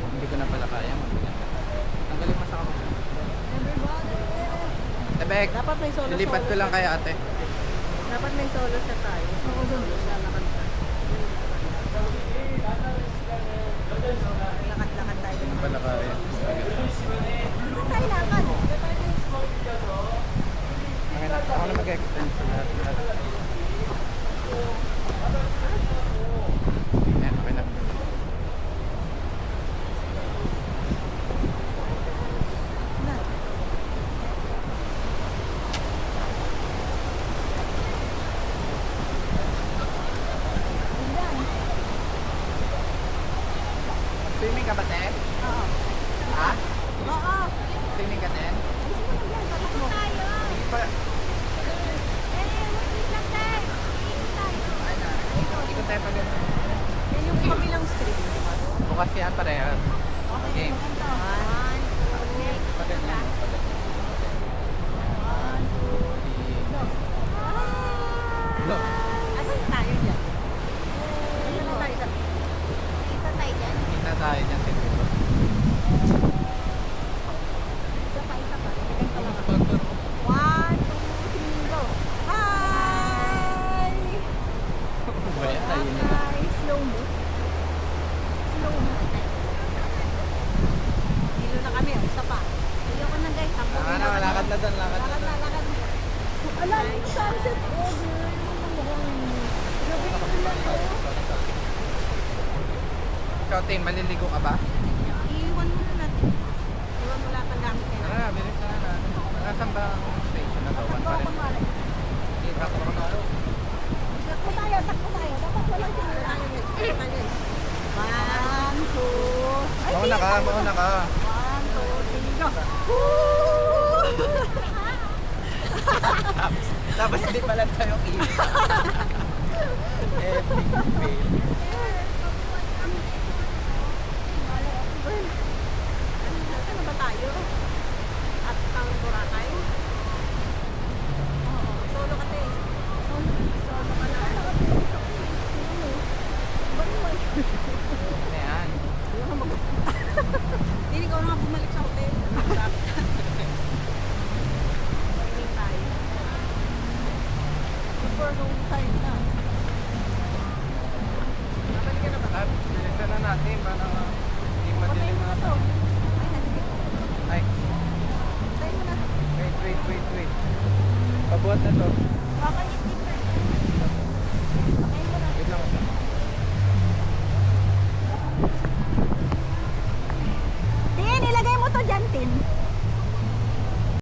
Hindi ko na pala kaya. Tanggalin mo sa ako. Tebek, Dapat may solo. lilipat ko lang kay ate. Dapat may solo siya tayo. Solo siya nakanta. Lakad-lakad tayo. Hindi pala kaya. Tayo lakad. Ako na mag-extend sa lahat. Ayan, okay na. Swimming ka ba, te? Oo. Ha? Oo. Swimming ka, te? Hindi pa. Ay na. Ikot tayo pa ganun. Yan yung kabilang stream. Bukas yan parehas. Game. One, Pa ganyan. Pa ganyan. Go. asan tayo dyan? Asan na tayo dyan? Kita tayo dyan siguro. Isa pa. Ganito lang ako. One, two, three, go. Hi! Wala tayo na. Hi! Slow mo. Hilo na kami. Isa pa. Ayoko na guys. Ang Tama na, lakad na doon, lakad na doon. Lakad. Alam, sunset over. Gabi ko lang to. Ikaw, Tim, maliligo ka ba? Iiwan mo na natin. Iwan mo lahat ng gamit kayo. Tara, bilis na na. Nasaan ba ang station na to? One pa rin. Kita ko na. Takbo tayo. Dapat walang sinula. One, two. Ay, Mauna ka, di, mauna ka. One, two, three, go. Woo! Tapos hindi pala tayo kita. Epic fail. Ano ba tayo? At pang Boracay? Oo. Solo ka tayo. Solo ka na. Ano yan? Hindi ko na bumalik sa hotel. Pagiging tayo. Super long time na. Nabalik ka na ba? Ah, bilisan na natin para hindi madilim na to. Ay, nalibig. Ay, Tayo mo na. wait. Pabuhat na to.